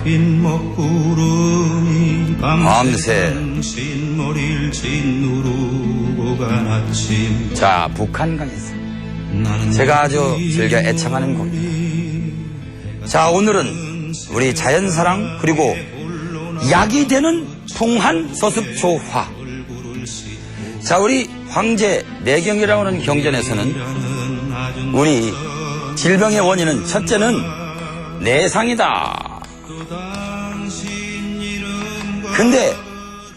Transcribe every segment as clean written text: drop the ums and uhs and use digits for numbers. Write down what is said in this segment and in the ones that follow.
흰 먹구름이 밤새 신머리를 짓누르고 간 아침 자, 북한강에서 제가 아주 즐겨 애창하는 곡입니다. 자, 오늘은 우리 자연사랑 그리고 약이 되는 풍한서습조화. 자, 우리 황제 내경이라고 하는 경전에서는 우리 질병의 원인은 첫째는 내상이다. 근데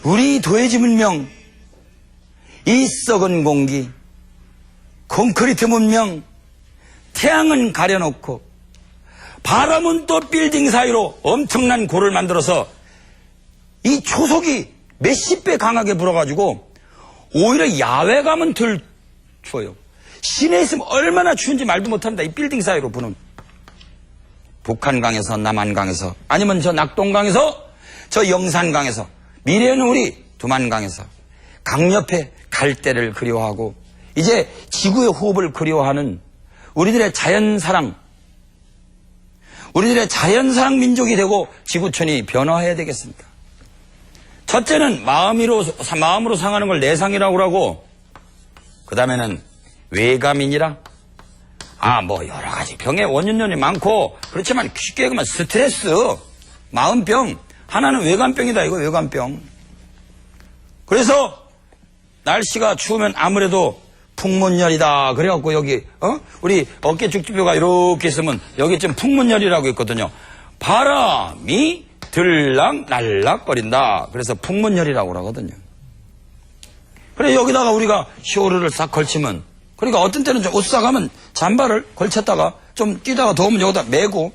우리 도해지 문명, 이 썩은 공기, 콘크리트 문명, 태양은 가려놓고 바람은 또 빌딩 사이로 엄청난 골을 만들어서 이 초속이 몇십 배 강하게 불어가지고 오히려 야외 가면 덜 추워요. 시내에 있으면 얼마나 추운지 말도 못합니다. 이 빌딩 사이로 부는. 북한강에서 남한강에서 아니면 저 낙동강에서 저 영산강에서 미래는 우리 두만강에서 강 옆에 갈대를 그리워하고 이제 지구의 호흡을 그리워하는 우리들의 자연사랑, 우리들의 자연사랑 민족이 되고 지구촌이 변화해야 되겠습니다. 첫째는 마음으로 상하는 걸 내상이라고 하고, 그 다음에는 외감인이라, 뭐 여러 가지 병의 원인이 많고, 그렇지만 쉽게 얘기하면 스트레스, 마음병, 하나는 외감병이다, 이거 외감병. 그래서 날씨가 추우면 아무래도 풍문열이다. 그래갖고 여기, 우리 어깨 죽지뼈가 이렇게 있으면 여기쯤 풍문열이라고 있거든요. 바람이 들락 날락거린다. 그래서 풍문열이라고 그러거든요. 그래 여기다가 우리가 쇼르를 싹 걸치면, 그러니까 어떤 때는 좀 오싹하면 잠바를 걸쳤다가 좀 뛰다가 더우면 여기다 메고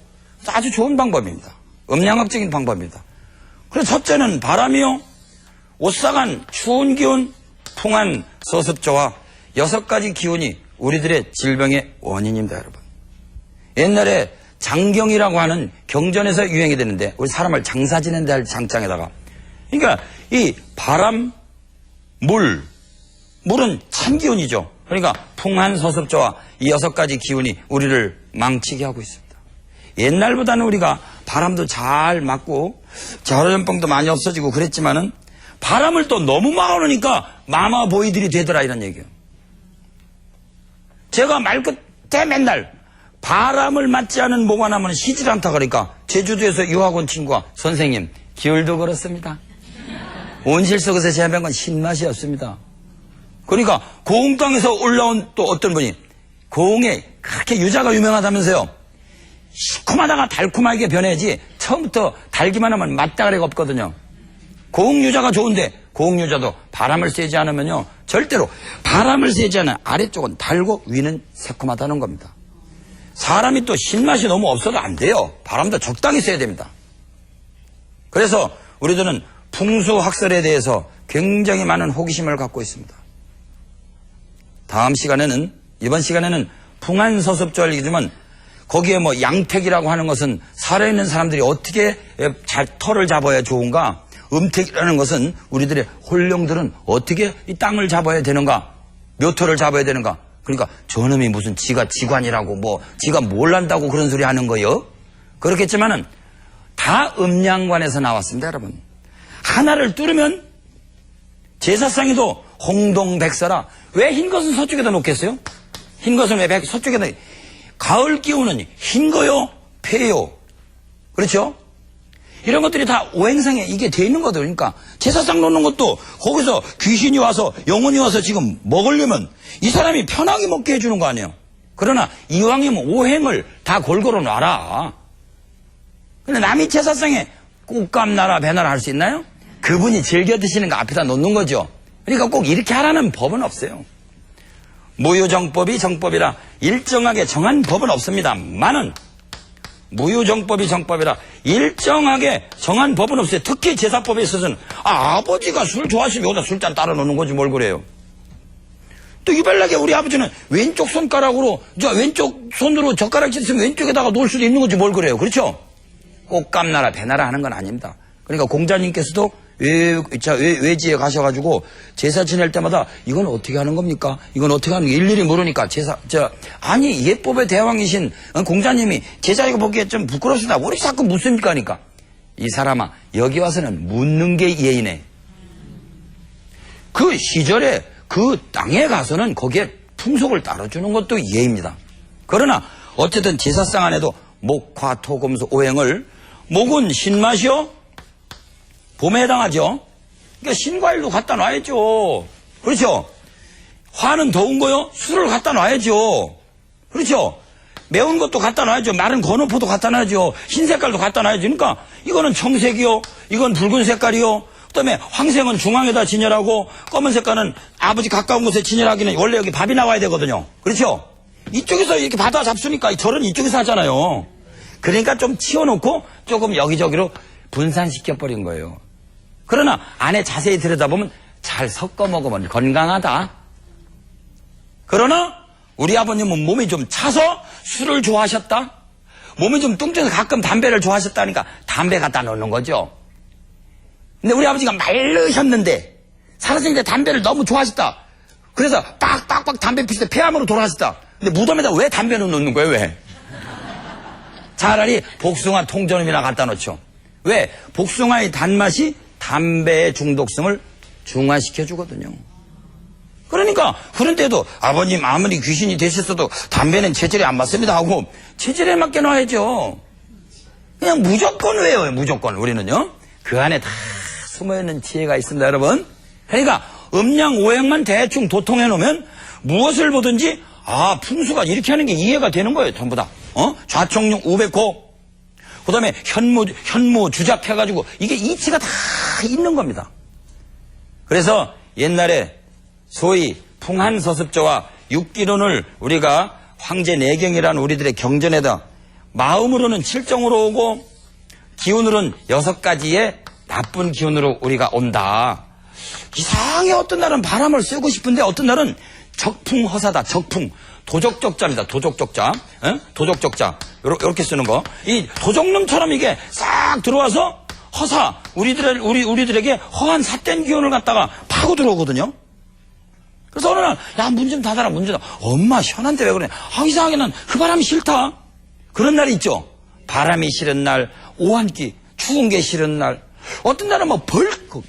아주 좋은 방법입니다. 음양학적인 방법입니다. 그래서 첫째는 바람이요, 오싹한 추운 기운, 풍한 서습조와 6가지 기운이 우리들의 질병의 원인입니다, 여러분. 옛날에 장경이라고 하는 경전에서 유행이 되는데, 우리 사람을 장사 지낸다 할 장장에다가, 그러니까 이 바람, 물은 찬기운이죠. 그러니까 풍한서습조와 이 6가지 기운이 우리를 망치게 하고 있습니다. 옛날보다는 우리가 바람도 잘 맞고 저염병도 많이 없어지고 그랬지만은 바람을 또 너무 막아놓으니까 마마보이들이 되더라, 이런 얘기예요. 제가 말끝에 맨날 바람을 맞지 않은 뭐가 나면 시질 않다 그러니까 제주도에서 유학원 친구가, 선생님 기울도 그렇습니다. 온실 속에서 제압한 건 신맛이 없습니다. 그러니까 고흥 땅에서 올라온 또 어떤 분이, 고흥에 그렇게 유자가 유명하다면서요. 시큼하다가 달콤하게 변해야지 처음부터 달기만 하면 맛다가리가 없거든요. 고흥 유자가 좋은데 고흥 유자도 바람을 쐬지 않으면요, 절대로 바람을 쐬지 않으면 아래쪽은 달고 위는 새콤하다는 겁니다. 사람이 또 신맛이 너무 없어도 안 돼요. 바람도 적당히 쐬야 됩니다. 그래서 우리들은 풍수학설에 대해서 굉장히 많은 호기심을 갖고 있습니다. 이번 시간에는 풍한서습조를 얘기하지만 거기에 뭐 양택이라고 하는 것은 살아있는 사람들이 어떻게 잘 털을 잡아야 좋은가, 음택이라는 것은 우리들의 혼령들은 어떻게 이 땅을 잡아야 되는가, 묘토를 잡아야 되는가. 그러니까 저놈이 무슨 지가 지관이라고 지가 뭘 한다고 그런 소리 하는 거요? 그렇겠지만은 다 음양관에서 나왔습니다, 여러분. 하나를 뚫으면 제사상에도 홍동백서라. 왜 흰 것은 서쪽에다 놓겠어요? 흰 것은 왜 서쪽에다? 가을 기운은 흰 거요, 폐요. 그렇죠? 이런 것들이 다 오행상에 이게 돼 있는 거죠. 그러니까 제사상 놓는 것도 거기서 귀신이 와서, 영혼이 와서 지금 먹으려면 이 사람이 편하게 먹게 해주는 거 아니에요. 그러나 이왕이면 오행을 다 골고루 놔라. 근데 남이 제사상에 꽃감 나라 배나라 할 수 있나요? 그분이 즐겨 드시는 거 앞에다 놓는 거죠. 그러니까 꼭 이렇게 하라는 법은 없어요. 무유정법이 정법이라 일정하게 정한 법은 없습니다만은, 무유정법이 정법이라 일정하게 정한 법은 없어요. 특히 제사법에 있어서는 아버지가 술 좋아하시면 여기다 술잔 따라 놓는 거지 뭘 그래요. 또 유별나게 우리 아버지는 왼쪽 손가락으로, 왼쪽 손으로 젓가락질 쓰면 왼쪽에다가 놓을 수도 있는 거지 뭘 그래요. 그렇죠? 꽃감나라 배나라 하는 건 아닙니다. 그러니까 공자님께서도 외지에 가셔가지고 제사 지낼 때마다 이건 어떻게 하는 겁니까? 이건 어떻게 하는 거 일일이 모르니까 아니 예법의 대왕이신 공자님이 제자 이거 보기에 좀 부끄럽습니다. 왜 자꾸 묻습니까? 하니까 이 사람아, 여기 와서는 묻는 게 예의네. 그 시절에 그 땅에 가서는 거기에 풍속을 따라주는 것도 예의입니다. 그러나 어쨌든 제사상 안에도 목화, 토, 금수, 오행을, 목은 신맛이요? 봄에 해당하죠? 그러니까 신과일도 갖다 놔야죠. 그렇죠? 화는 더운 거요? 술을 갖다 놔야죠. 그렇죠? 매운 것도 갖다 놔야죠. 마른 건어포도 갖다 놔야죠. 흰 색깔도 갖다 놔야죠. 그러니까 이거는 청색이요. 이건 붉은 색깔이요. 그다음에 황색은 중앙에다 진열하고 검은 색깔은 아버지 가까운 곳에 진열하기는 원래 여기 밥이 나와야 되거든요. 그렇죠? 이쪽에서 이렇게 받아 잡수니까 절은 이쪽에서 하잖아요. 그러니까 좀 치워놓고 조금 여기저기로 분산시켜버린 거예요. 그러나 안에 자세히 들여다보면 잘 섞어 먹으면 건강하다. 그러나 우리 아버님은 몸이 좀 차서 술을 좋아하셨다. 몸이 좀 뚱뚱해서 가끔 담배를 좋아하셨다니까 담배 갖다 놓는 거죠. 근데 우리 아버지가 말르셨는데 살아생일 때 담배를 너무 좋아하셨다. 그래서 빡빡빡 담배 피실 때 폐암으로 돌아가셨다. 근데 무덤에다 왜 담배는 놓는 거예요? 왜? 차라리 복숭아 통조림이나 갖다 놓죠. 왜? 복숭아의 단맛이 담배의 중독성을 중화시켜 주거든요. 그러니까 그런데도 아버님 아무리 귀신이 되셨어도 담배는 체질에 안 맞습니다 하고 체질에 맞게 놔야죠. 그냥 무조건 외워요. 무조건. 우리는요. 그 안에 다 숨어있는 지혜가 있습니다. 여러분. 그러니까 음양 오행만 대충 도통해 놓으면 무엇을 보든지 풍수가 이렇게 하는 게 이해가 되는 거예요. 전부 다. 좌청룡 우백호 그 다음에 현무 주작해가지고 이게 이치가 다 있는 겁니다. 그래서 옛날에 소위 풍한서습조와 육기론을 우리가 황제내경이라는 우리들의 경전에다 마음으로는 7정으로 오고 기운으로는 6가지의 나쁜 기운으로 우리가 온다. 이상하게 어떤 날은 바람을 쐬고 싶은데 어떤 날은 적풍허사다. 적풍. 도적적자입니다. 도적적자. 도적적자. 요렇게 쓰는 거. 이 도적놈처럼 이게 싹 들어와서 허사. 우리들에게 허한 삿된 기운을 갖다가 파고 들어오거든요. 그래서 어느 날, 야, 문 좀 닫아라, 문 좀 닫아. 엄마, 시원한데 왜 그래? 이상하게 난 그 바람이 싫다. 그런 날이 있죠. 바람이 싫은 날, 오한기, 추운 게 싫은 날. 어떤 날은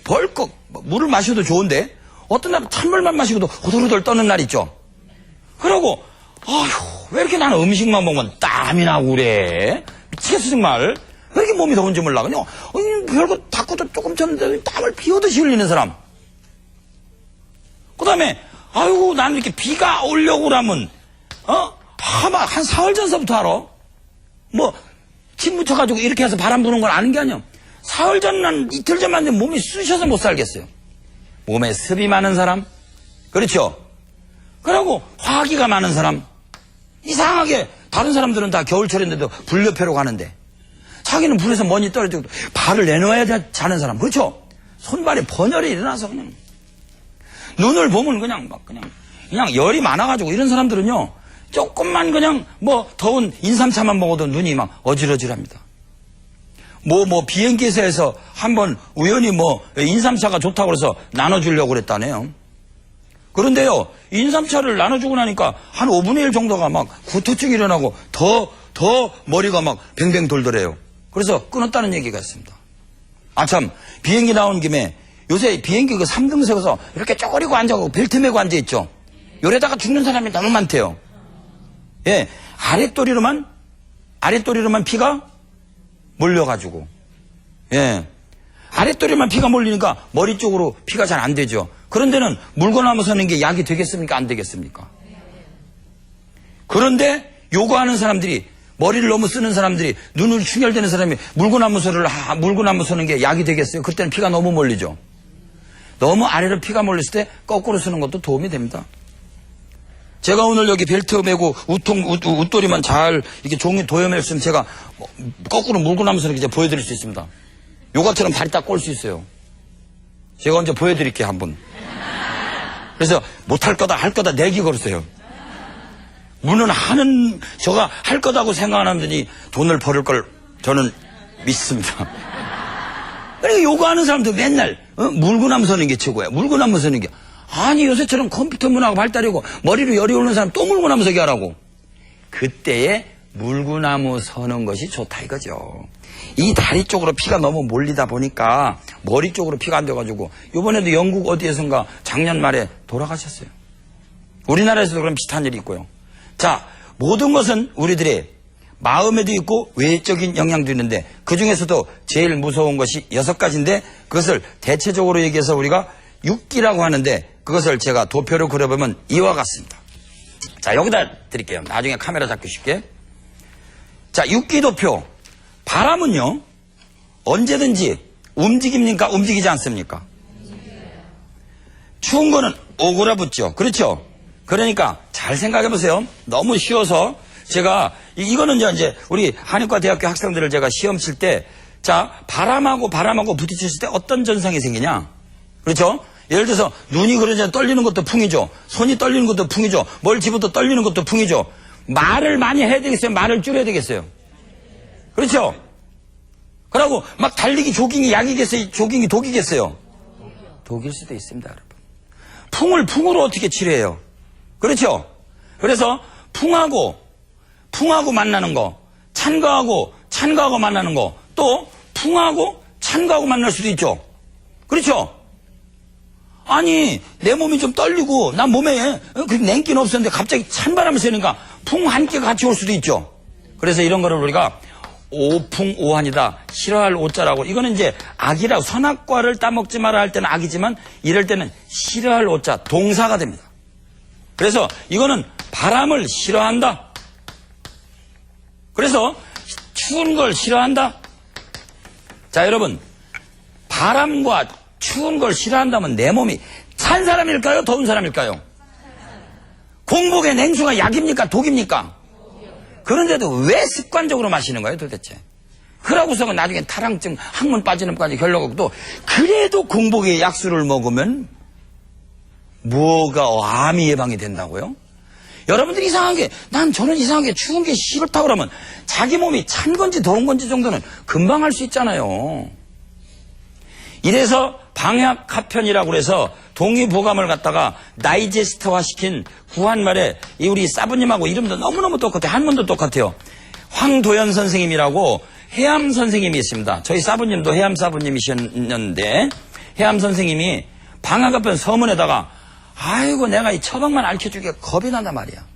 벌컥, 물을 마셔도 좋은데, 어떤 날은 찬물만 마시고도 호들호들 떠는 날 있죠. 그러고, 왜 이렇게 나는 음식만 먹으면 땀이 나고 그래? 미치겠어, 정말. 왜 이렇게 몸이 더운지 몰라. 그냥, 별거 닦고도 조금 쳤는데 땀을 비오듯이 흘리는 사람. 그 다음에, 나는 이렇게 비가 오려고 그러면, 한 사흘 전서부터 알아. 침 묻혀가지고 이렇게 해서 바람 부는 걸 아는 게 아니야. 사흘 전, 이틀 전만 되면 몸이 쑤셔서 못 살겠어요. 몸에 습이 많은 사람. 그렇죠? 그리고 화기가 많은 사람. 이상하게 다른 사람들은 다 겨울철인데도 불 옆에로 가는데 자기는 불에서 먼지 떨어지고 발을 내놓아야 자는 사람. 그렇죠? 손발에 번열이 일어나서 그냥 눈을 보면 그냥 열이 많아가지고 이런 사람들은요 조금만 그냥 더운 인삼차만 먹어도 눈이 막 어질어질합니다. 비행기에서 한번 우연히 인삼차가 좋다고 그래서 나눠주려고 그랬다네요. 그런데요, 인삼차를 나눠주고 나니까 한 5분의 1 정도가 막 구토증이 일어나고 더 머리가 막 뱅뱅 돌더래요. 그래서 끊었다는 얘기가 있습니다. 참, 비행기 나온 김에 요새 비행기 그 3등석에서 이렇게 쪼그리고 앉아고 벨트 메고 앉아있죠. 요래다가 죽는 사람이 너무 많대요. 예, 아랫도리로만 피가 몰려가지고, 예. 아랫도리만 피가 몰리니까 머리 쪽으로 피가 잘 안 되죠. 그런 데는 물건나무 서는 게 약이 되겠습니까? 안 되겠습니까? 그런데 요구하는 사람들이, 머리를 너무 쓰는 사람들이, 눈을 충혈되는 사람이 물건나무 서는 게 약이 되겠어요? 그때는 피가 너무 몰리죠. 너무 아래로 피가 몰렸을 때 거꾸로 쓰는 것도 도움이 됩니다. 제가 오늘 여기 벨트 메고 웃도리만 잘 이렇게 종이 도염했으면 제가 거꾸로 물건나무 서는 게 이제 보여드릴 수 있습니다. 요가처럼 다리 딱 꼴 수 있어요. 제가 언제 보여드릴게요, 한번. 그래서 못할 거다, 할 거다, 내기 걸었어요. 문은 저가 할 거다고 생각하는 분이 돈을 벌을 걸 저는 믿습니다. 그러니까 요구하는 사람들 맨날, 물구나무 서는 게 최고야. 물구나무 서는 게. 아니, 요새처럼 컴퓨터 문화가 발달이고, 머리로 열이 오는 사람 또 물구나무 서기 하라고. 그때에 물구나무 서는 것이 좋다 이거죠. 이 다리 쪽으로 피가 너무 몰리다 보니까 머리 쪽으로 피가 안 돼가지고 이번에도 영국 어디에선가 작년 말에 돌아가셨어요. 우리나라에서도 그런 비슷한 일이 있고요. 자, 모든 것은 우리들의 마음에도 있고 외적인 영향도 있는데 그중에서도 제일 무서운 것이 6가지인데 그것을 대체적으로 얘기해서 우리가 육기라고 하는데 그것을 제가 도표로 그려보면 이와 같습니다. 자, 여기다 드릴게요. 나중에 카메라 잡기 쉽게. 자, 육기 도표. 바람은요, 언제든지 움직입니까? 움직이지 않습니까? 추운 거는 오그라붙죠. 그렇죠? 그러니까 잘 생각해 보세요. 너무 쉬워서 제가 이거는 이제 우리 한의과 대학교 학생들을 제가 시험 칠 때 자, 바람하고 부딪혔을 때 어떤 전상이 생기냐? 그렇죠? 예를 들어서 눈이 그러자 떨리는 것도 풍이죠. 손이 떨리는 것도 풍이죠. 뭘 집어도 떨리는 것도 풍이죠. 말을 많이 해야 되겠어요? 말을 줄여야 되겠어요? 그렇죠? 그러고 막 달리기 조깅이 약이겠어요? 조깅이 독이겠어요? 독일 수도 있습니다, 여러분. 풍을 풍으로 어떻게 치료해요? 그렇죠? 그래서 풍하고 만나는 거, 찬거하고 만나는 거, 또 풍하고 찬거하고 만날 수도 있죠. 그렇죠? 아니, 내 몸이 좀 떨리고 난 몸에 냉기는 없었는데 갑자기 찬바람을 쐬니까 풍 한 개가 같이 올 수도 있죠. 그래서 이런 거를 우리가 오풍오한이다. 싫어할 오자라고. 이거는 이제 악이라고, 선악과를 따먹지 마라 할 때는 악이지만 이럴 때는 싫어할 오자, 동사가 됩니다. 그래서 이거는 바람을 싫어한다. 그래서 추운 걸 싫어한다. 자, 여러분, 바람과 추운 걸 싫어한다면 내 몸이 찬 사람일까요? 더운 사람일까요? 공복에 냉수가 약입니까? 독입니까? 그런데도 왜 습관적으로 마시는 거예요, 도대체? 그러고서 나중에 타랑증, 항문 빠지는 것까지 결론하고 또 그래도 공복에 약수를 먹으면 뭐가 암이 예방이 된다고요? 여러분들이 이상하게 저는 이상하게 추운 게 싫다고 그러면 자기 몸이 찬 건지 더운 건지 정도는 금방 알 수 있잖아요. 이래서 방약하편이라고 그래서 동의보감을 갖다가 다이제스트화 시킨 구한말에 이 우리 사부님하고 이름도 너무너무 똑같아요. 한문도 똑같아요. 황도연 선생님이라고 해암 선생님이 있습니다. 저희 사부님도 해암 사부님이셨는데 해암 선생님이 방학하편 서문에다가 아이고 내가 이 처방만 알려주기가 겁이 난단 말이야.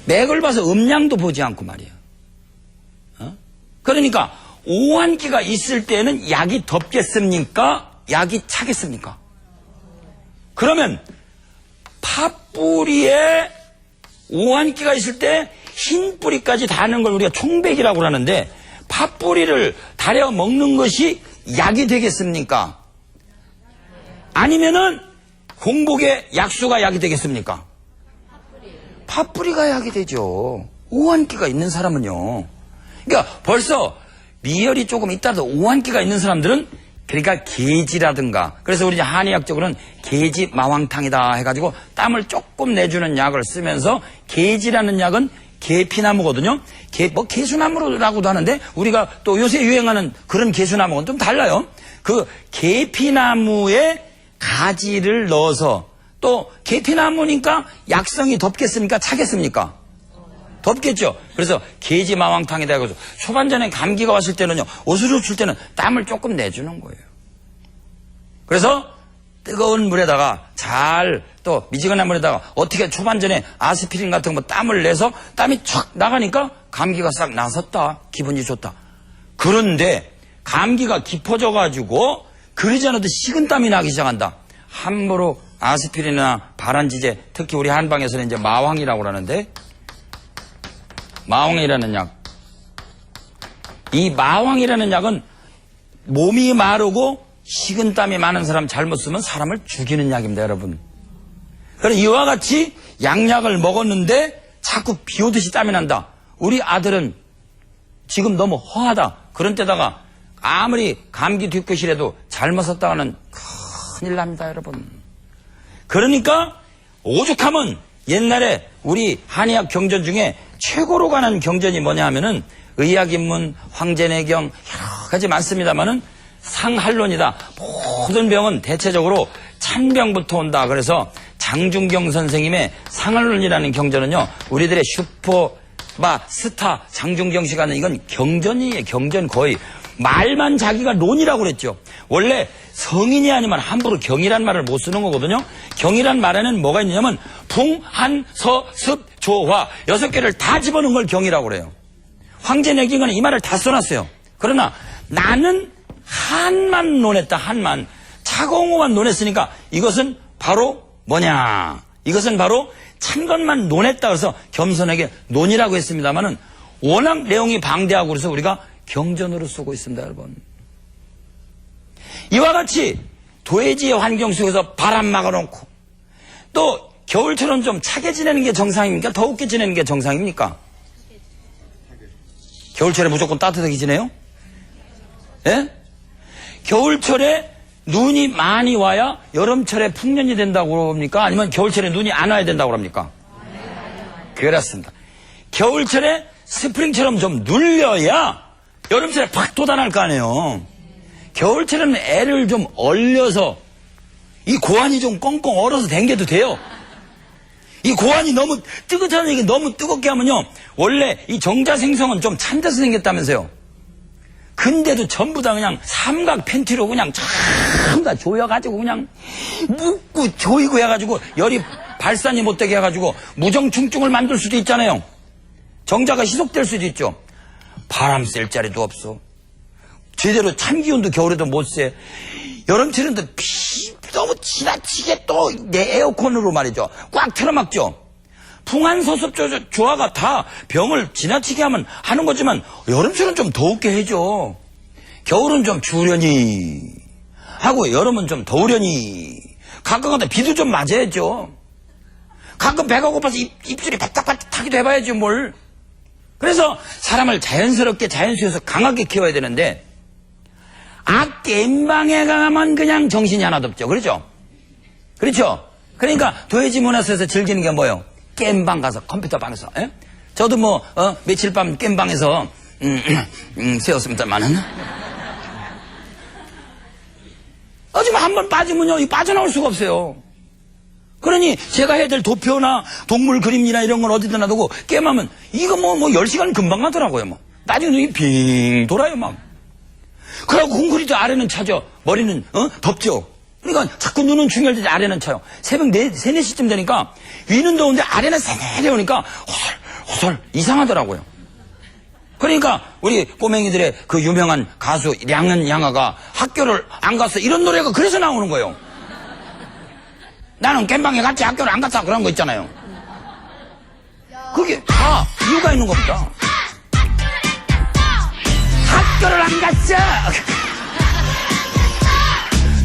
맥을 봐서 음량도 보지 않고 말이야. 그러니까 오한기가 있을 때는 약이 덥겠습니까? 약이 차겠습니까? 그러면 팥뿌리에 오한기가 있을 때 흰 뿌리까지 다는 걸 우리가 총백이라고 하는데 팥뿌리를 다려 먹는 것이 약이 되겠습니까? 아니면은 공복에 약수가 약이 되겠습니까? 팥뿌리가 약이 되죠. 오한기가 있는 사람은요. 그러니까 벌써 미열이 조금 있다도 오한기가 있는 사람들은 그러니까 계지라든가 그래서 우리 한의학적으로는 계지 마왕탕이다 해가지고 땀을 조금 내주는 약을 쓰면서 계지라는 약은 계피나무거든요. 개수나무라고도 하는데 우리가 또 요새 유행하는 그런 개수나무는 좀 달라요. 그 계피나무에 가지를 넣어서 또 계피나무니까 약성이 덥겠습니까? 차겠습니까? 덥겠죠. 그래서 계지마왕탕이다 해서 초반전에 감기가 왔을 때는요. 오스를 출 때는 땀을 조금 내주는 거예요. 그래서 뜨거운 물에다가 또 미지근한 물에다가 어떻게 초반전에 아스피린 같은 거 땀을 내서 땀이 촥 나가니까 감기가 싹 나섰다. 기분이 좋다. 그런데 감기가 깊어져가지고 그러지 않아도 식은땀이 나기 시작한다. 함부로 아스피린이나 발한지제 특히 우리 한방에서는 이제 마왕이라고 그러는데 마왕이라는 약. 이 마왕이라는 약은 몸이 마르고 식은땀이 많은 사람 잘못 쓰면 사람을 죽이는 약입니다, 여러분. 그래서 이와 같이 양약을 먹었는데 자꾸 비 오듯이 땀이 난다. 우리 아들은 지금 너무 허하다. 그런 때다가 아무리 감기 뒷끝이라도 잘못 썼다가는 큰일 납니다, 여러분. 그러니까 오죽하면 옛날에 우리 한의학 경전 중에 최고로 가는 경전이 뭐냐 하면은 의학인문, 황제내경 여러 가지 많습니다만은 상할론이다. 모든 병은 대체적으로 찬병부터 온다. 그래서 장중경 선생님의 상할론이라는 경전은요, 우리들의 슈퍼 스타 장준경 씨가 하는 이건 경전이에요. 경전 거의. 말만 자기가 론이라고 그랬죠. 원래 성인이 아니면 함부로 경이란 말을 못 쓰는 거거든요. 경이란 말에는 뭐가 있냐면 풍, 한, 서, 습, 조, 화 6개를 다 집어넣은 걸 경이라고 그래요. 황제내기는 이 말을 다 써놨어요. 그러나 나는 한만 논했다. 한만. 차공호만 논했으니까 이것은 바로 뭐냐. 이것은 바로 찬 것만 논했다. 그래서 겸손하게 논이라고 했습니다만은 워낙 내용이 방대하고 그래서 우리가 경전으로 쓰고 있습니다, 여러분. 이와 같이 도해지의 환경 속에서 바람 막아놓고 또 겨울처럼 좀 차게 지내는 게 정상입니까? 더웁게 지내는 게 정상입니까? 겨울철에 무조건 따뜻하게 지내요? 예? 겨울철에 눈이 많이 와야 여름철에 풍년이 된다고 합니까? 아니면 겨울철에 눈이 안 와야 된다고 합니까? 그렇습니다. 겨울철에 스프링처럼 좀 눌려야 여름철에 팍 돋아날 거 아니에요. 겨울철에는 애를 좀 얼려서 이 고환이 좀 꽁꽁 얼어서 댕겨도 돼요. 이 고환이 너무 뜨뜻하게 너무 뜨겁게 하면요. 원래 이 정자생성은 좀 찬 데서 생겼다면서요. 근데도 전부 다 그냥 삼각 팬티로 그냥 전부 다 조여가지고 그냥 묶고 조이고 해가지고 열이 발산이 못되게 해가지고 무정충증을 만들 수도 있잖아요. 정자가 희석될 수도 있죠. 바람 쐴 자리도 없어. 제대로 참기온도 겨울에도 못 쐬. 여름철에는 너무 지나치게 또 내 에어컨으로 말이죠. 꽉 틀어막죠. 풍한서습 조화가 다 병을 지나치게 하는 거지만 여름철은 좀 더웁게 해줘. 겨울은 좀 추우려니 하고 여름은 좀 더우려니 가끔가다 비도 좀 맞아야죠. 가끔 배가 고파서 입술이 바닥바닥하기도 해봐야지 뭘. 그래서 사람을 자연스럽게 자연수에서 강하게 키워야 되는데 겜방에 가면 그냥 정신이 하나도 없죠. 그렇죠? 그렇죠? 그러니까 도해지 문화사에서 즐기는 게 뭐예요? 겜방 가서 컴퓨터 방에서. 에? 저도 며칠 밤 겜방에서 세웠습니다만은 요즘 한번 빠지면요 빠져나올 수가 없어요. 그러니 제가 해야 될 도표나 동물 그림이나 이런 건 어디다 놔두고 게임하면 이거 10시간 금방 가더라고요. 나중에 눈이 빙 돌아요 막. 그러고 콩크리트 아래는 차죠. 머리는 덥죠. 그러니까 자꾸 눈은 충혈되지 아래는 차요. 새벽 3, 4시쯤 되니까 위는 더운데 아래는 세게 오니까 호설 이상하더라고요. 그러니까 우리 꼬맹이들의 그 유명한 가수 량은 양아가 학교를 안 갔어 이런 노래가 그래서 나오는 거예요. 나는 겜방에 갔지 학교를 안 갔다 그런 거 있잖아요. 그게 다 이유가 있는 겁니다. 학교를 안 갔어.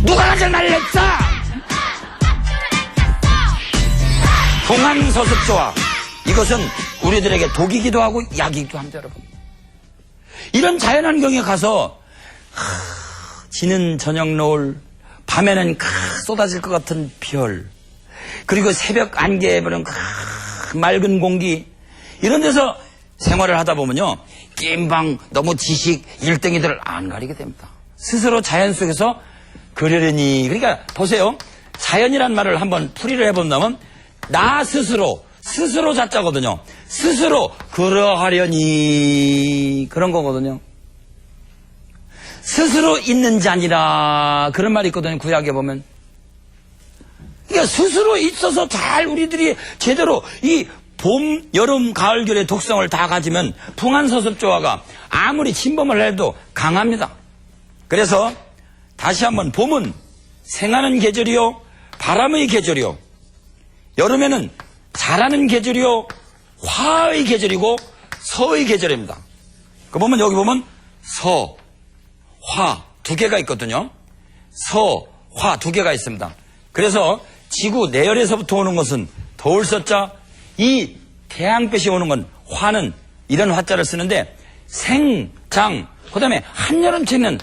누가 가져 날렸어. 풍한서습조화 이것은 우리들에게 독이기도 하고 약이기도 합니다. 여러분. 이런 자연환경에 가서 지는 저녁 노을 밤에는 쏟아질 것 같은 별 그리고 새벽 안개에 부는 맑은 공기 이런 데서 생활을 하다 보면요 겜방 너무 지식 일등이들을 안 가리게 됩니다. 스스로 자연 속에서 그러려니 그러니까 보세요. 자연이란 말을 한번 풀이를 해본다면 나 스스로 자자거든요. 스스로 그러하려니 그런 거거든요. 스스로 있는 자니라 그런 말이 있거든요. 구약에 보면. 그러니까 스스로 있어서 잘 우리들이 제대로 이 봄, 여름, 가을, 겨울의 독성을 다 가지면 풍한서습조화가 아무리 침범을 해도 강합니다. 그래서 다시 한번 봄은 생하는 계절이요 바람의 계절이요 여름에는 자라는 계절이요 화의 계절이고 서의 계절입니다. 그 보면 여기 보면 서, 화 두 개가 있거든요. 서, 화 두 개가 있습니다. 그래서 지구 내열에서부터 오는 것은 더울 서자 이 태양빛이 오는 건 화는 이런 화자를 쓰는데 생장 그 다음에 한여름철에는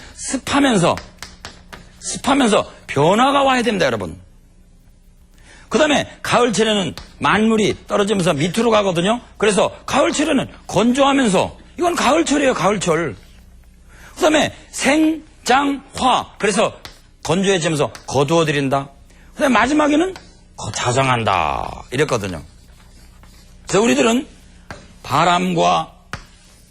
습하면서 변화가 와야 됩니다. 여러분. 그 다음에 가을철에는 만물이 떨어지면서 밑으로 가거든요. 그래서 가을철에는 건조하면서 이건 가을철이에요. 가을철. 그 다음에 생장화 그래서 건조해지면서 거두어들인다. 그 다음에 마지막에는 자정한다 이랬거든요. 그래서 우리들은 바람과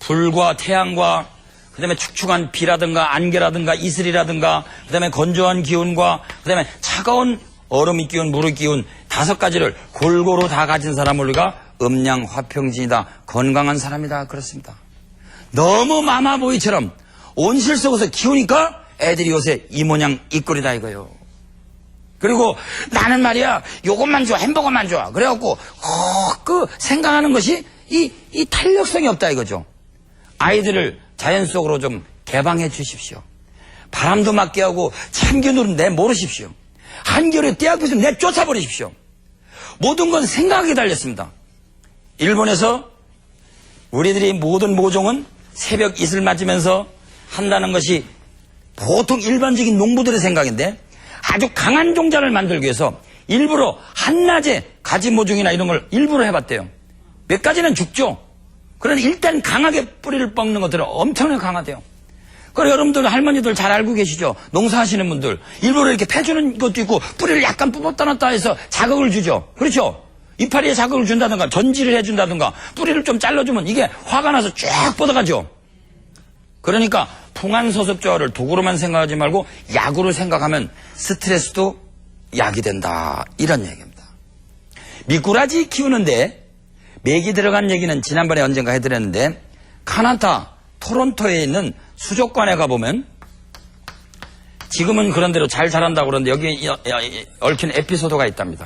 불과 태양과 그다음에 축축한 비라든가 안개라든가 이슬이라든가 그다음에 건조한 기운과 그다음에 차가운 얼음이 끼운 물이 끼운 5가지를 골고루 다 가진 사람을 우리가 음양화평진이다. 건강한 사람이다. 그렇습니다. 너무 마마보이처럼 온실 속에서 키우니까 애들이 요새 이 모양 이 꼴이다 이거요. 그리고 나는 말이야 요것만 좋아 햄버거만 좋아 그래갖고 그 생각하는 것이 이 탄력성이 없다 이거죠. 아이들을 자연 속으로 좀 개방해 주십시오. 바람도 맞게 하고 참견으로 내모르십시오. 한겨울에 떼 앞에서 내쫓아버리십시오. 모든 건 생각에 달렸습니다. 일본에서 우리들이 모든 모종은 새벽 이슬 맞으면서 한다는 것이 보통 일반적인 농부들의 생각인데 아주 강한 종자를 만들기 위해서 일부러 한낮에 가지 모종이나 이런 걸 일부러 해봤대요. 몇 가지는 죽죠. 그러나 일단 강하게 뿌리를 뻗는 것들은 엄청나게 강하대요. 그래 여러분들 할머니들 잘 알고 계시죠? 농사하시는 분들 일부러 이렇게 패주는 것도 있고 뿌리를 약간 뽑았다 놨다 해서 자극을 주죠. 그렇죠? 이파리에 자극을 준다든가 전지를 해준다든가 뿌리를 좀 잘라주면 이게 화가 나서 쫙 뻗어가죠. 그러니까 풍안소습조화를 도구로만 생각하지 말고 약으로 생각하면 스트레스도 약이 된다 이런 얘기입니다. 미꾸라지 키우는데 맥이 들어간 얘기는 지난번에 언젠가 해드렸는데 카나다 토론토에 있는 수족관에 가보면 지금은 그런 대로 잘 자란다고 그러는데 여기에 얽힌 에피소드가 있답니다.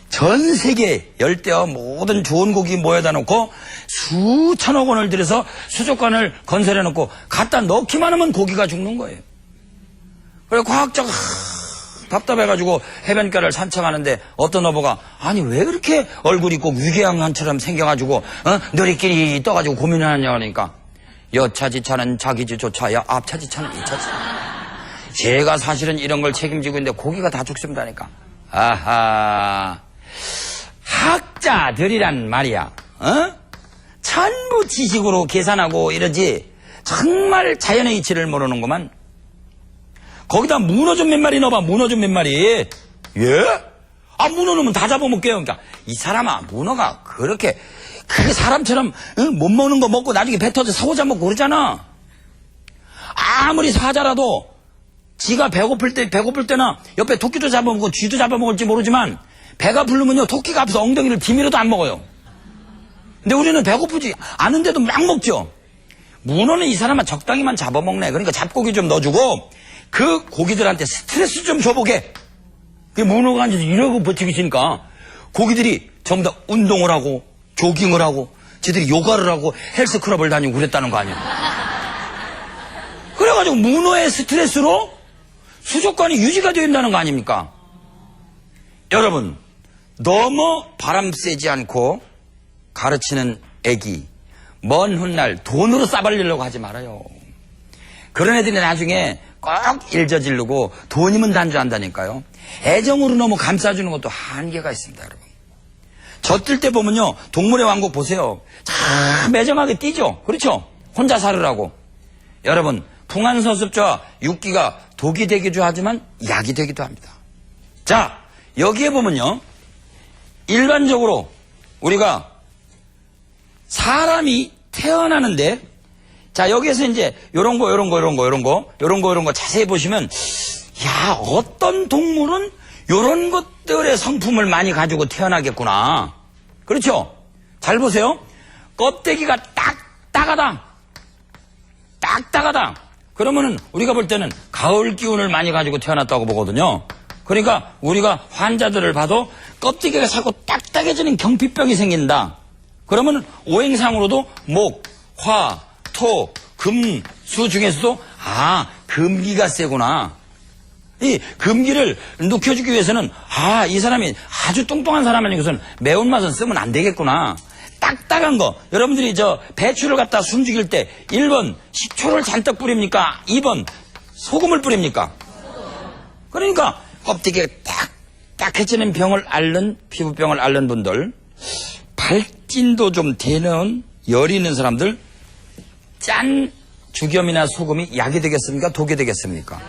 전 세계 열대어 모든 좋은 고기 모여다 놓고 수천억 원을 들여서 수족관을 건설해 놓고 갖다 넣기만 하면 고기가 죽는 거예요. 그래서 과학자가 답답해가지고 해변가를 산책하는데 어떤 어부가 아니 왜 그렇게 얼굴이 꼭 위궤양처럼 생겨가지고 너리끼리 떠가지고 고민을 하냐 하니까 여차지차는 자기지조차야 앞차지차는 이차지. 제가 사실은 이런 걸 책임지고 있는데 고기가 다 죽습니다니까. 아하 학자들이란 말이야 전부 지식으로 계산하고 이러지 정말 자연의 이치를 모르는구만. 거기다 문어 좀 몇 마리 넣어봐. 문어 좀 몇 마리. 예? 아 문어 넣으면 다 잡아먹게요. 그러니까 이 사람아 문어가 그렇게 사람처럼 못 먹는 거 먹고 나중에 배 터져 사고자 먹고 그러잖아. 아무리 사자라도 지가 배고플 때나 옆에 토끼도 잡아먹고 쥐도 잡아먹을지 모르지만 배가 부르면요 토끼가 앞에서 엉덩이를 비밀어도 안 먹어요. 근데 우리는 배고프지 않은데도 막 먹죠. 문어는 이 사람아 적당히만 잡아먹네. 그러니까 잡고기 좀 넣어주고 그 고기들한테 스트레스 좀 줘보게. 그 문어가 앉아서 이러고 버티고 있으니까 고기들이 전부 다 운동을 하고 조깅을 하고 지들이 요가를 하고 헬스클럽을 다니고 그랬다는 거 아니에요. 그래가지고 문어의 스트레스로 수족관이 유지가 된다는 거 아닙니까? 여러분 너무 바람 쐬지 않고 가르치는 애기 먼 훗날 돈으로 싸발리려고 하지 말아요. 그런 애들이 나중에 꼭 일저지르고 돈이면 단주한다니까요. 애정으로 너무 감싸주는 것도 한계가 있습니다. 여러분 젖들 때 보면요 동물의 왕국 보세요. 참 애정하게 뛰죠. 그렇죠? 혼자 살으라고. 여러분 풍안소습조와 육기가 독이 되기도 하지만 약이 되기도 합니다. 자 여기에 보면요 일반적으로 우리가 사람이 태어나는데 자 여기에서 이제 요런 거 자세히 보시면 야 어떤 동물은 요런 것들의 성품을 많이 가지고 태어나겠구나. 그렇죠? 잘 보세요. 껍데기가 딱딱하다. 그러면은 우리가 볼 때는 가을 기운을 많이 가지고 태어났다고 보거든요. 그러니까 우리가 환자들을 봐도 껍데기가 자꾸 딱딱해지는 경피병이 생긴다. 그러면 오행상으로도 목, 화, 토, 금, 수 중에서도 금기가 세구나. 이 금기를 눕혀주기 위해서는 이 사람이 아주 뚱뚱한 사람 아니고선 매운맛은 쓰면 안 되겠구나. 딱딱한 거 여러분들이 저 배추를 갖다 숨죽일 때 1번 식초를 잔뜩 뿌립니까? 2번 소금을 뿌립니까? 그러니까 껍데기가 딱딱해지는 병을 앓는 피부병을 앓는 분들 발진도 좀 되는 열이 있는 사람들 짠 죽염이나 소금이 약이 되겠습니까? 독이 되겠습니까?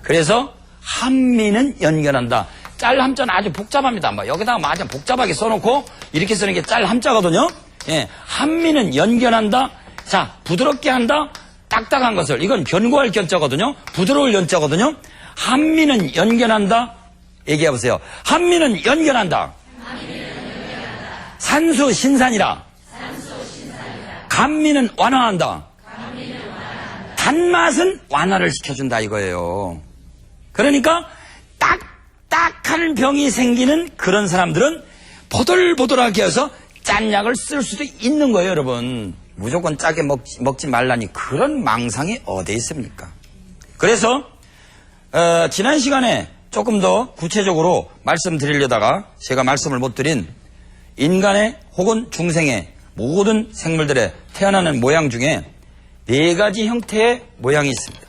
그래서 한미는 연결한다. 짤 함자는 아주 복잡합니다. 여기다가 아주 복잡하게 써놓고 이렇게 쓰는 게 짤 함자거든요. 예, 한미는 연결한다. 자, 부드럽게 한다. 딱딱한 것을. 이건 견고할 견자거든요. 부드러울 연자거든요. 한미는 연결한다. 얘기해 보세요. 한미는 연결한다. 산수 신산이라. 감미는 완화한다. 단맛은 완화를 시켜준다 이거예요. 그러니까 딱딱한 병이 생기는 그런 사람들은 보들보들하게 해서 짠 약을 쓸 수도 있는 거예요, 여러분. 무조건 짜게 먹지 말라니 그런 망상이 어디 있습니까? 그래서 지난 시간에 조금 더 구체적으로 말씀드리려다가 제가 말씀을 못 드린 인간의 혹은 중생의 모든 생물들의 태어나는 모양 중에 4가지 형태의 모양이 있습니다.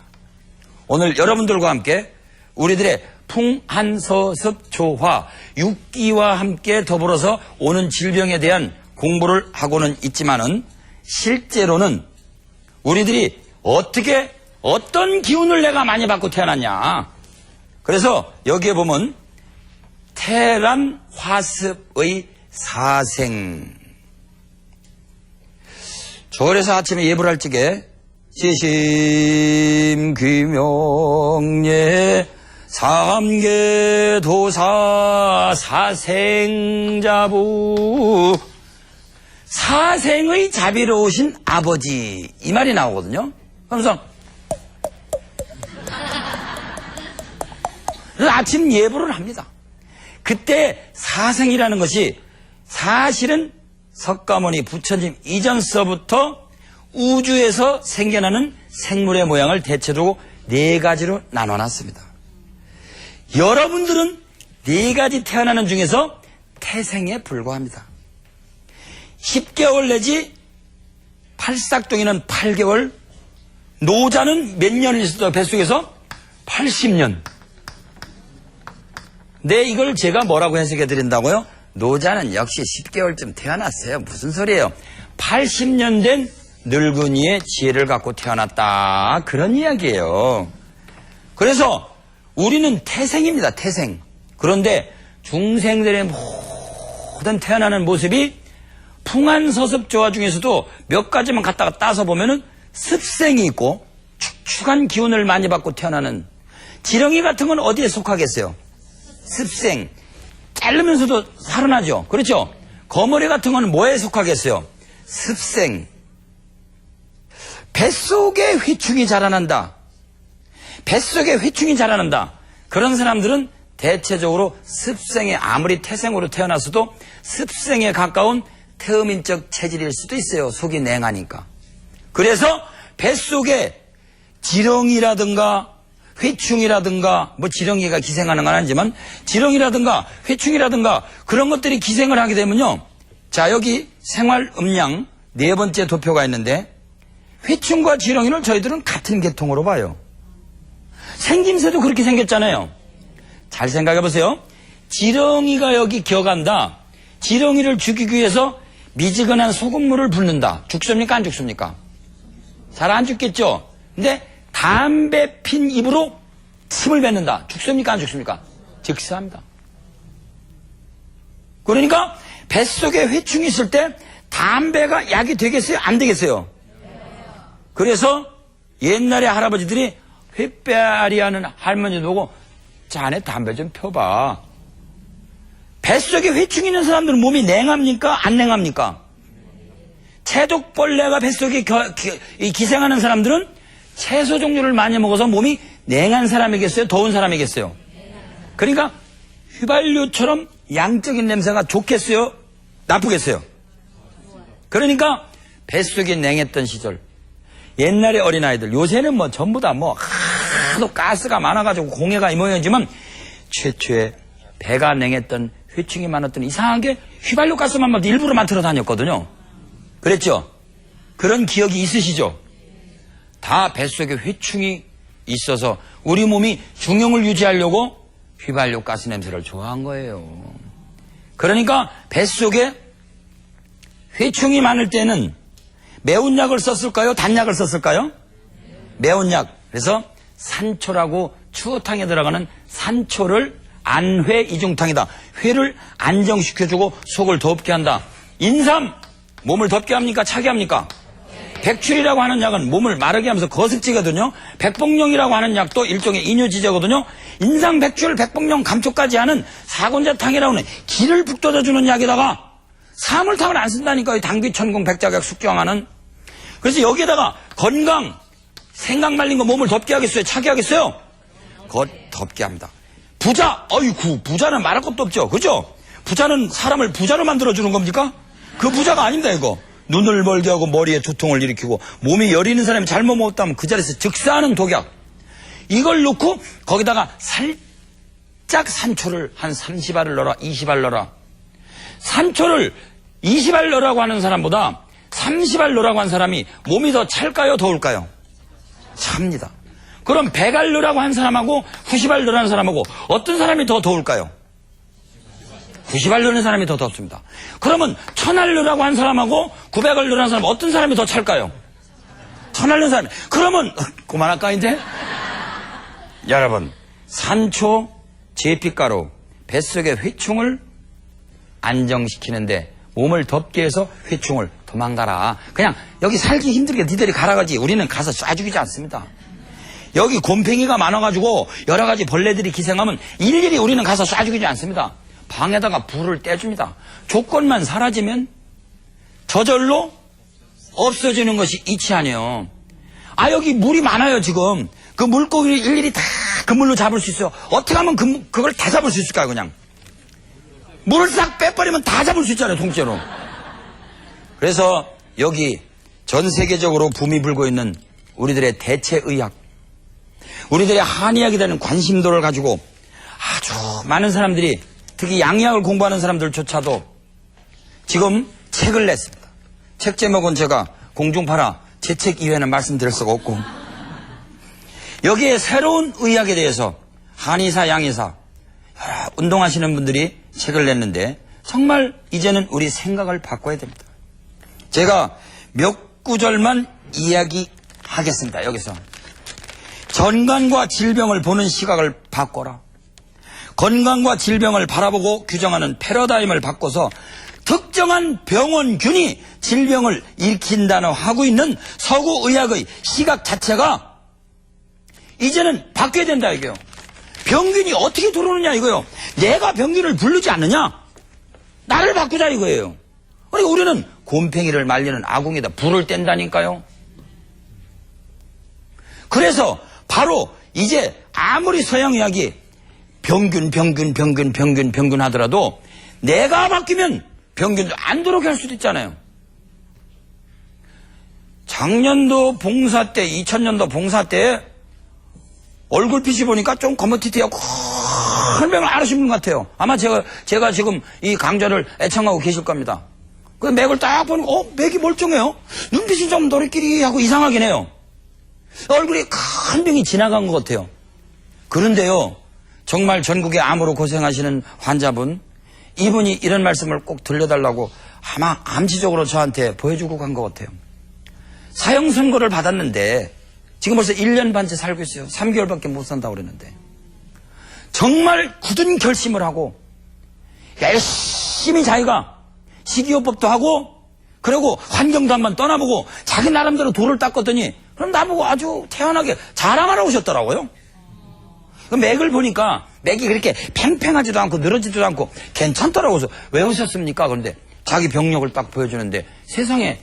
오늘 여러분들과 함께 우리들의 풍한서습조화, 육기와 함께 더불어서 오는 질병에 대한 공부를 하고는 있지만은 실제로는 우리들이 어떤 기운을 내가 많이 받고 태어났냐. 그래서 여기에 보면 태란 화습의 사생. 절에서 아침에 예불 할 적에 지심 귀명예 삼계도사 사생자부, 사생의 자비로우신 아버지, 이 말이 나오거든요. 그러면서 아침 예불을 합니다. 그때 사생이라는 것이 사실은 석가모니 부처님 이전서부터 우주에서 생겨나는 생물의 모양을 대체로 4가지로 나눠놨습니다. 여러분들은 4가지 태어나는 중에서 태생에 불과합니다. 10개월 내지 팔싹둥이는 8개월, 노자는 몇 년을 있었죠? 뱃속에서 80년. 네, 이걸 제가 뭐라고 해석해 드린다고요? 노자는 역시 10개월쯤 태어났어요. 무슨 소리예요? 80년 된 늙은이의 지혜를 갖고 태어났다. 그런 이야기예요. 그래서 우리는 태생입니다. 태생. 그런데 중생들의 모든 태어나는 모습이 풍한서습조화 중에서도 몇 가지만 갖다가 따서 보면은 습생이 있고 축축한 기운을 많이 받고 태어나는, 지렁이 같은 건 어디에 속하겠어요? 습생. 자르면서도 살아나죠. 그렇죠? 거머리 같은 건 뭐에 속하겠어요? 습생. 뱃속에 회충이 자라난다. 뱃속에 회충이 자라난다. 그런 사람들은 대체적으로 습생에, 아무리 태생으로 태어났어도 습생에 가까운 태음인적 체질일 수도 있어요. 속이 냉하니까. 그래서 뱃속에 지렁이라든가 회충이라든가, 뭐 지렁이가 기생하는 건 아니지만 지렁이라든가 회충이라든가 그런 것들이 기생을 하게 되면요. 자, 여기 생활음양 4번째 도표가 있는데 회충과 지렁이를 저희들은 같은 계통으로 봐요. 생김새도 그렇게 생겼잖아요. 잘 생각해 보세요. 지렁이가 여기 기어간다. 지렁이를 죽이기 위해서 미지근한 소금물을 붓는다. 죽습니까? 안 죽습니까? 잘 안 죽겠죠? 근데 담배 핀 입으로 침을 뱉는다. 죽습니까? 안 죽습니까? 즉사합니다. 그러니까 뱃속에 회충이 있을 때 담배가 약이 되겠어요? 안 되겠어요? 그래서 옛날에 할아버지들이 회빼리 하는 할머니 보고 자네 담배 좀 펴봐. 뱃속에 회충이 있는 사람들은 몸이 냉합니까? 안 냉합니까? 채독벌레가 뱃속에 기생하는 사람들은 채소 종류를 많이 먹어서 몸이 냉한 사람이겠어요? 더운 사람이겠어요? 그러니까 휘발유처럼 양적인 냄새가 좋겠어요? 나쁘겠어요? 그러니까 뱃속이 냉했던 시절, 옛날의 어린아이들, 요새는 뭐 전부 다 뭐 하도 가스가 많아가지고 공해가 이 모양이지만 최초에 배가 냉했던, 회충이 많았던, 이상하게 휘발유 가스만 막 일부러 만들어 다녔거든요. 그랬죠? 그런 기억이 있으시죠? 다 뱃속에 회충이 있어서 우리 몸이 중용을 유지하려고 휘발유 가스 냄새를 좋아한 거예요. 그러니까 뱃속에 회충이 많을 때는 매운 약을 썼을까요? 단약을 썼을까요? 매운 약. 그래서 산초라고 추어탕에 들어가는 산초를 안회 이중탕이다. 회를 안정시켜주고 속을 덥게 한다. 인삼, 몸을 덥게 합니까? 차게 합니까? 백출이라고 하는 약은 몸을 마르게 하면서 거습지거든요. 백복령이라고 하는 약도 일종의 이뇨지제거든요. 인상 백출, 백복령 감초까지 하는 사곤자탕이라고 하는 기를 북돋아주는 약에다가 사물탕을 안 쓴다니까요. 당귀, 천궁, 백작약, 숙경하는. 그래서 여기에다가 건강, 생각 말린 거 몸을 덥게 하겠어요? 차게 하겠어요? 덥게 합니다. 부자, 어이구, 부자는 말할 것도 없죠. 그죠? 부자는 사람을 부자로 만들어주는 겁니까? 그 부자가 아닙니다, 이거. 눈을 멀게 하고 머리에 두통을 일으키고 몸이 여리는 사람이 잘못 먹었다면 그 자리에서 즉사하는 독약. 이걸 넣고 거기다가 살짝 산초를 한 30알을 넣어라, 20알 넣어라. 산초를 20알 넣으라고 하는 사람보다 30알 넣으라고 한 사람이 몸이 더 찰까요, 더울까요? 찹니다. 그럼 100알 넣으라고 한 사람하고 90알 넣으라는 사람하고 어떤 사람이 더 더울까요? 90알 넣는 사람이 더 덥습니다. 그러면 1000알 넣으라고 한 사람하고 900알 넣으라는 사람 어떤 사람이 더 찰까요? 1000알 넣는 사람이. 그러면 그만할까 이제? 여러분, 산초, 제피가루, 뱃속의 회충을 안정시키는데 몸을 덥게 해서 회충을 도망가라. 그냥 여기 살기 힘들게 니들이 가라가지 우리는 가서 쏴 죽이지 않습니다. 여기 곰팡이가 많아가지고 여러 가지 벌레들이 기생하면 일일이 우리는 가서 쏴 죽이지 않습니다. 방에다가 불을 떼줍니다. 조건만 사라지면 저절로 없어지는 것이 이치 아니에요. 아, 여기 물이 많아요, 지금. 그 물고기를 일일이 다 그물로 잡을 수 있어요. 어떻게 하면 그걸 다 잡을 수 있을까요, 그냥? 물을 싹 빼버리면 다 잡을 수 있잖아요, 통째로. 그래서 여기 전 세계적으로 붐이 불고 있는 우리들의 대체의학, 우리들의 한의학에 대한 관심도를 가지고 아주 많은 사람들이 특히 양의학을 공부하는 사람들조차도 지금 책을 냈습니다. 책 제목은 제가 공중파라 제 책 이외에는 말씀드릴 수가 없고, 여기에 새로운 의학에 대해서 한의사, 양의사, 운동하시는 분들이 책을 냈는데 정말 이제는 우리 생각을 바꿔야 됩니다. 제가 몇 구절만 이야기하겠습니다. 여기서 건강과 질병을 보는 시각을 바꿔라. 건강과 질병을 바라보고 규정하는 패러다임을 바꿔서 특정한 병원균이 질병을 일으킨다고 하고 있는 서구 의학의 시각 자체가 이제는 바뀌어야 된다 이거요. 병균이 어떻게 들어오느냐 이거요. 내가 병균을 부르지 않느냐? 나를 바꾸자 이거예요. 그러니까 우리는 곰팡이를 말리는 아궁이에다 불을 뗀다니까요. 그래서 바로 이제 아무리 서양의학이 병균 하더라도 내가 바뀌면 병균도 안 들어오게 할 수도 있잖아요. 작년도 봉사 때, 2000년도 봉사 때 얼굴빛이 보니까 좀 거머티티하고 큰 병을 앓으신 분 같아요. 아마 제가 지금 이 강좌를 애청하고 계실 겁니다. 그 맥을 딱 보니까 맥이 멀쩡해요. 눈빛이 좀 노리끼리하고 이상하긴 해요. 얼굴이 큰 병이 지나간 것 같아요. 그런데요, 정말 전국에 암으로 고생하시는 환자분, 이분이 이런 말씀을 꼭 들려달라고 아마 암시적으로 저한테 보여주고 간 것 같아요. 사형 선고를 받았는데 지금 벌써 1년 반째 살고 있어요. 3개월밖에 못 산다고 그랬는데 정말 굳은 결심을 하고 열심히 자기가 식이요법도 하고 그리고 환경도 한번 떠나보고 자기 나름대로 돌을 닦았더니 그럼 나보고 아주 태연하게 자랑하러 오셨더라고요. 그 맥을 보니까 맥이 그렇게 팽팽하지도 않고 늘어지지도 않고 괜찮더라고요. 그래서 왜 오셨습니까? 그런데 자기 병력을 딱 보여주는데 세상에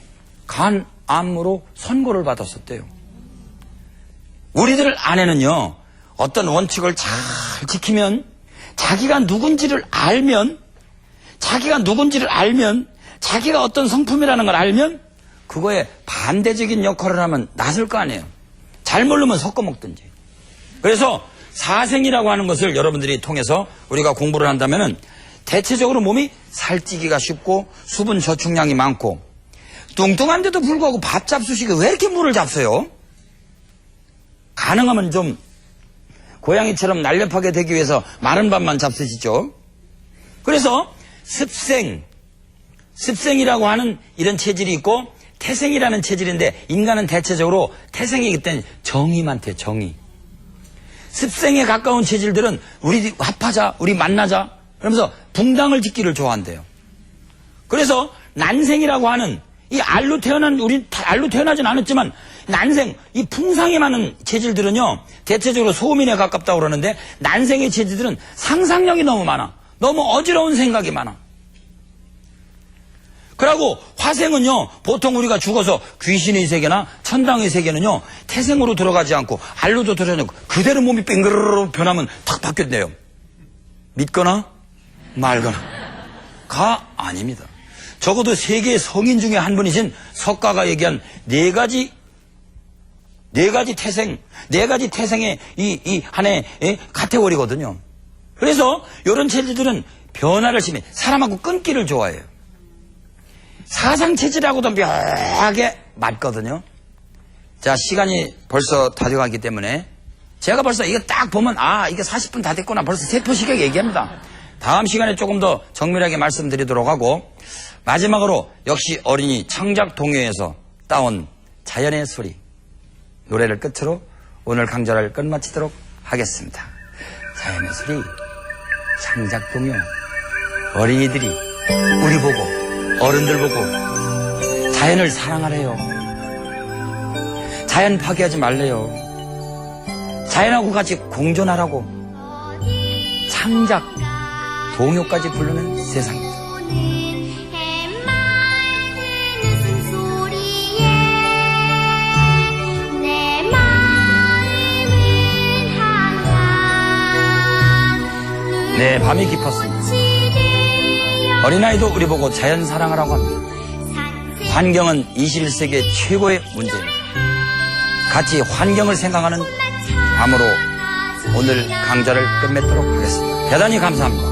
간암으로 선고를 받았었대요. 우리들 안에는요, 어떤 원칙을 잘 지키면, 자기가 누군지를 알면, 자기가 어떤 성품이라는 걸 알면 그거에 반대적인 역할을 하면 낫을 거 아니에요. 잘 모르면 섞어 먹든지. 그래서 사생이라고 하는 것을 여러분들이 통해서 우리가 공부를 한다면은 대체적으로 몸이 살찌기가 쉽고 수분 저축량이 많고 뚱뚱한데도 불구하고 밥 잡수시게 왜 이렇게 물을 잡어요? 가능하면 좀 고양이처럼 날렵하게 되기 위해서 마른 밥만 잡수시죠. 그래서 습생이라고 하는 이런 체질이 있고 태생이라는 체질인데 인간은 대체적으로 태생이기 때문에 정이 많대요. 정이. 습생에 가까운 체질들은 우리 합하자, 우리 만나자 그러면서 붕당을 짓기를 좋아한대요. 그래서 난생이라고 하는 이 알로 우리 알로 태어나진 않았지만, 난생, 이 풍상에 많은 체질들은요, 대체적으로 소민에 가깝다고 그러는데, 난생의 체질들은 상상력이 너무 많아. 너무 어지러운 생각이 많아. 그리고 화생은요, 보통 우리가 죽어서 귀신의 세계나 천당의 세계는요, 태생으로 들어가지 않고, 알로도 들어가지 않고, 그대로 몸이 빙그르르 변하면 탁 바뀌었네요. 믿거나 말거나. 가 아닙니다. 적어도 세계의 성인 중에 한 분이신 석가가 얘기한 네 가지 태생, 네 가지 태생의 이 하나의 카테고리거든요. 그래서 이런 체질들은 변화를 심해 사람하고 끊기를 좋아해요. 사상체질하고도 묘하게 맞거든요. 자, 시간이 벌써 다 돼가기 때문에 제가 벌써 이거 딱 보면 이게 40분 다 됐구나 벌써 세포시계 얘기합니다. 다음 시간에 조금 더 정밀하게 말씀드리도록 하고, 마지막으로 역시 어린이 창작 동요에서 따온 자연의 소리 노래를 끝으로 오늘 강좌를 끝마치도록 하겠습니다. 자연의 소리, 창작 동요, 어린이들이 우리 보고 어른들 보고 자연을 사랑하래요. 자연 파괴하지 말래요. 자연하고 같이 공존하라고 창작 동요까지 부르는 세상입니다. 네, 밤이 깊었습니다. 어린아이도 우리 보고 자연 사랑하라고 합니다. 환경은 21세기의 최고의 문제입니다. 같이 환경을 생각하는 밤으로 오늘 강좌를 끝맺도록 하겠습니다. 대단히 감사합니다.